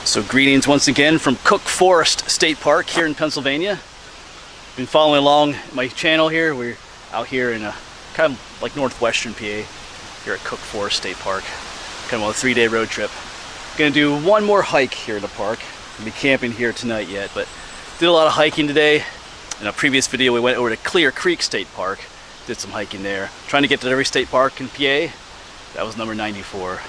So greetings once again from Cook Forest State Park here in Pennsylvania. Been following along my channel here. We're out here in a kind of like northwestern PA here at Cook Forest State Park. Kind of on a 3-day road trip. Gonna do one more hike here in the park. Gonna be camping here tonight yet, but did a lot of hiking today. In a previous video we went over to Clear Creek State Park. Did some hiking there. Trying to get to every state park in PA. That was number 94.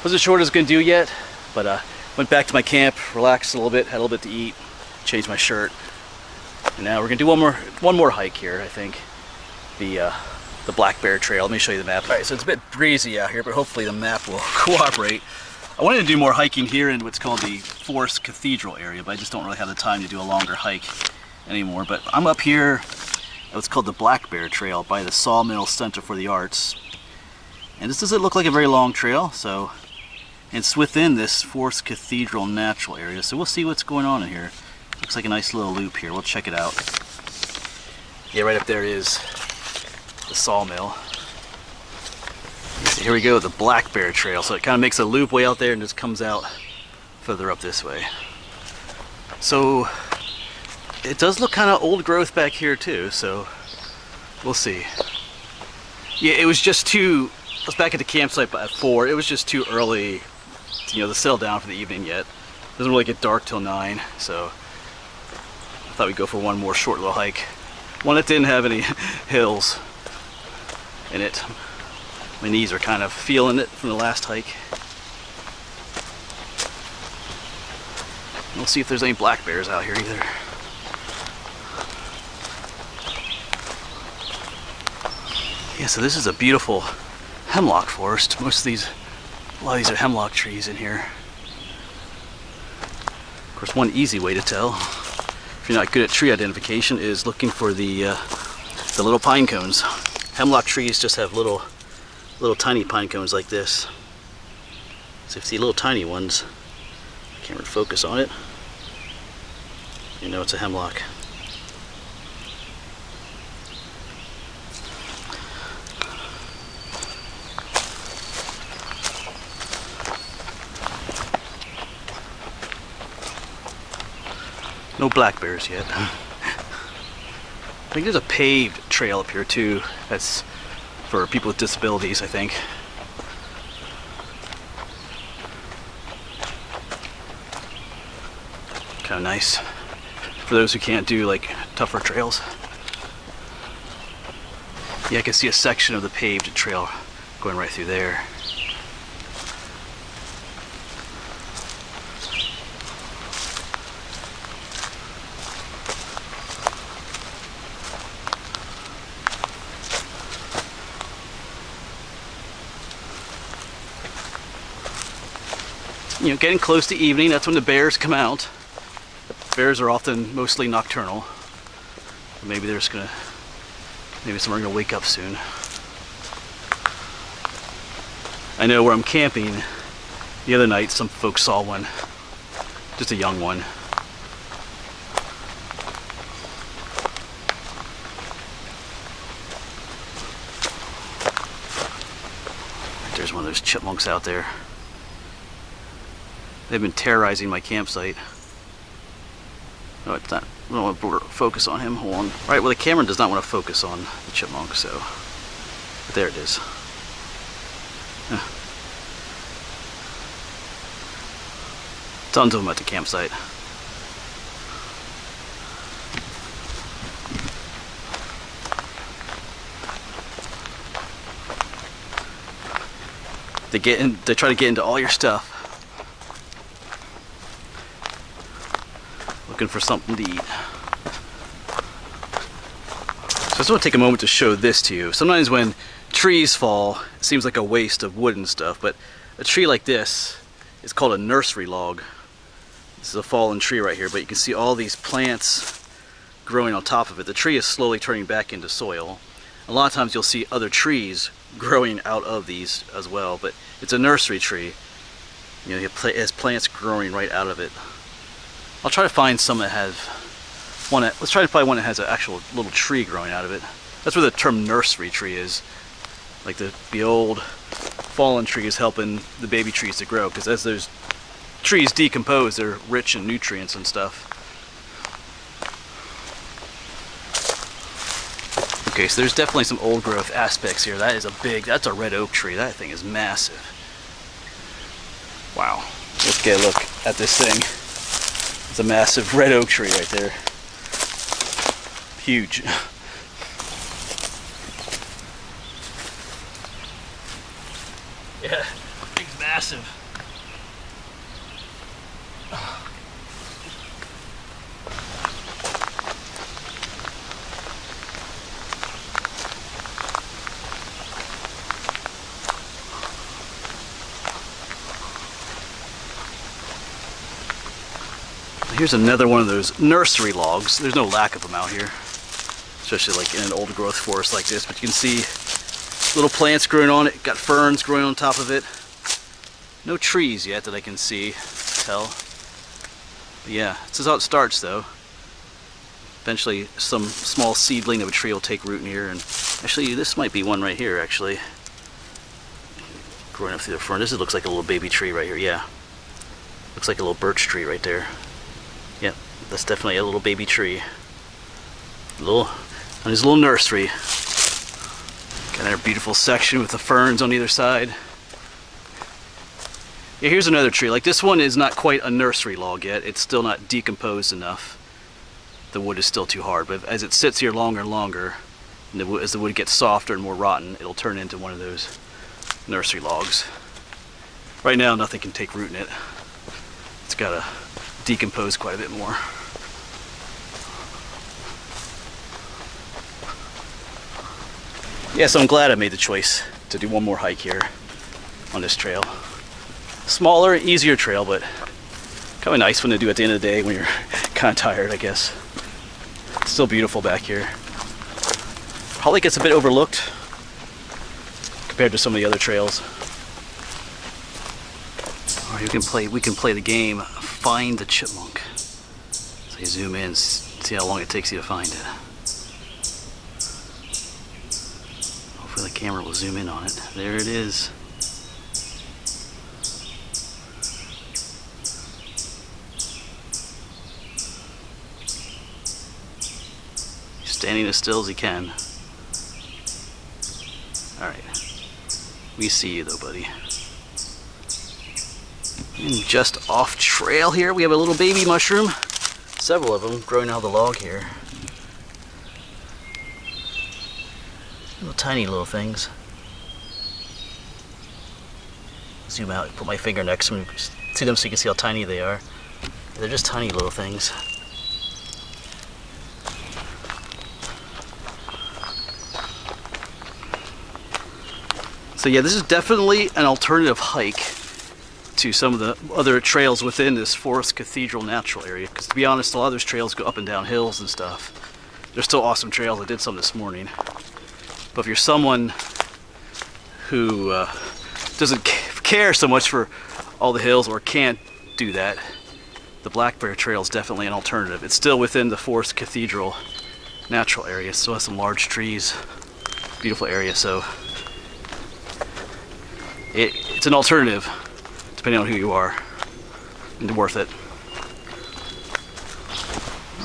Wasn't sure what I was gonna do yet, but went back to my camp, relaxed a little bit, had a little bit to eat, changed my shirt, and now we're gonna do one more hike here. I think the Black Bear Trail. Let me show you the map. All right, so it's a bit breezy out here, but hopefully the map will cooperate. I wanted to do more hiking here in what's called the Forest Cathedral area, but I just don't really have the time to do a longer hike anymore. But I'm up here at what's called the Black Bear Trail by the Sawmill Center for the Arts, and this doesn't look like a very long trail, so. It's within this Forest Cathedral natural area, so we'll see what's going on in here. Looks like a nice little loop here. We'll check it out. Yeah, right up there is the sawmill. Here we go, the Black Bear Trail. So it kind of makes a loop way out there and just comes out further up this way. So it does look kind of old growth back here too, so we'll see. Yeah, it was just too. I was back at the campsite at 4. It was just too early, to settle down for the evening yet. It doesn't really get dark till 9, so I thought we'd go for one more short little hike. One that didn't have any hills in it. My knees are kind of feeling it from the last hike. We'll see if there's any black bears out here either. Yeah, so this is a beautiful hemlock forest. A lot of these are hemlock trees in here. Of course, one easy way to tell, if you're not good at tree identification, is looking for the little pine cones. Hemlock trees just have little tiny pine cones like this. So if you see little tiny ones, I can't really focus on it, you know it's a hemlock. No black bears yet. I think there's a paved trail up here too. That's for people with disabilities, I think. Kind of nice for those who can't do like tougher trails. Yeah, I can see a section of the paved trail going right through there. Getting close to evening, that's when the bears come out. Bears are often mostly nocturnal. Maybe some are gonna wake up soon. I know where I'm camping, the other night some folks saw one, just a young one. There's one of those chipmunks out there. They've been terrorizing my campsite. No, it's not. I don't want to focus on him. Hold on. Right, well, the camera does not want to focus on the chipmunk, so. But there it is. Tons of them at the campsite. They try to get into all your stuff. Looking for something to eat. So I just want to take a moment to show this to you. Sometimes when trees fall, it seems like a waste of wood and stuff, but a tree like this is called a nursery log. This is a fallen tree right here, but you can see all these plants growing on top of it. The tree is slowly turning back into soil. A lot of times you'll see other trees growing out of these as well, but it's a nursery tree. It has plants growing right out of it. I'll try to find some that have one. Let's try to find one that has an actual little tree growing out of it. That's where the term nursery tree is. Like the old fallen trees helping the baby trees to grow, because as those trees decompose, they're rich in nutrients and stuff. Okay, so there's definitely some old growth aspects here. That's a red oak tree. That thing is massive. Wow. Let's get a look at this thing. It's a massive red oak tree right there. Huge. Yeah, thing's massive. Here's another one of those nursery logs. There's no lack of them out here, especially like in an old growth forest like this, but you can see little plants growing on it, got ferns growing on top of it. No trees yet that I can tell. But yeah, this is how it starts though. Eventually some small seedling of a tree will take root in here, and actually this might be one right here actually. Growing up through the fern. This looks like a little baby tree right here, yeah. Looks like a little birch tree right there. Yep, that's definitely a little baby tree. On his little nursery. Got another beautiful section with the ferns on either side. Yeah, here's another tree. Like this one is not quite a nursery log yet. It's still not decomposed enough. The wood is still too hard, but as it sits here longer and longer, and as the wood gets softer and more rotten, it'll turn into one of those nursery logs. Right now, nothing can take root in it. It's got to decompose quite a bit more. Yeah, so I'm glad I made the choice to do one more hike here on this trail. Smaller, easier trail, but kind of nice one to do at the end of the day when you're kind of tired, I guess. It's still beautiful back here. Probably gets a bit overlooked compared to some of the other trails. Or we can play the game Find the Chipmunk. So you zoom in, see how long it takes you to find it. Hopefully the camera will zoom in on it. There it is. He's standing as still as he can. Alright. We see you though, buddy. And just off trail here, we have a little baby mushroom. Several of them growing out of the log here. Little tiny little things. Zoom out, put my finger next to them, see them so you can see how tiny they are. They're just tiny little things. So yeah, this is definitely an alternative hike to some of the other trails within this Forest Cathedral natural area, because to be honest, a lot of those trails go up and down hills and stuff. They're still awesome trails. I did some this morning. But if you're someone who doesn't care so much for all the hills or can't do that, the Black Bear Trail is definitely an alternative. It's still within the Forest Cathedral natural area. It still has some large trees, beautiful area, so it's an alternative depending on who you are, and worth it.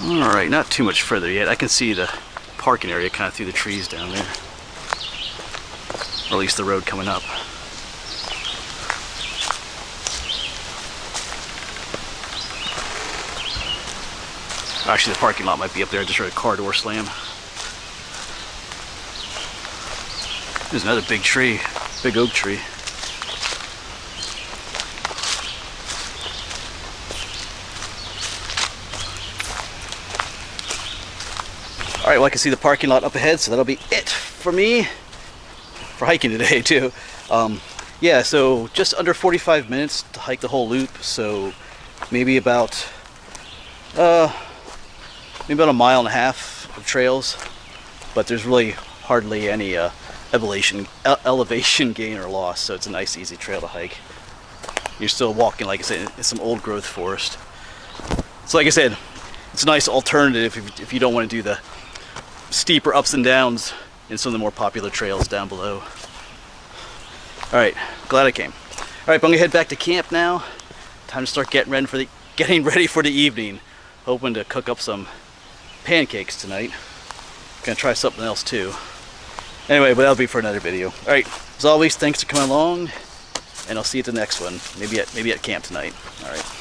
Alright, not too much further yet. I can see the parking area kind of through the trees down there. Or at least the road coming up. Actually, the parking lot might be up there. I just heard a car door slam. There's another big tree, big oak tree. Alright, well I can see the parking lot up ahead, so that'll be it for me for hiking today too. Yeah, so just under 45 minutes to hike the whole loop, so maybe about a mile and a half of trails, but there's really hardly any elevation gain or loss, so it's a nice easy trail to hike. You're still walking, like I said, in some old growth forest. So like I said, it's a nice alternative if you don't want to do the steeper ups and downs in some of the more popular trails down below. Alright, glad I came. Alright, but I'm gonna head back to camp now. time to start getting ready for the evening. Hoping to cook up some pancakes tonight. Gonna try something else too. Anyway, but that'll be for another video. All right, as always, thanks for coming along, and I'll see you at the next one. Maybe at camp tonight. All right.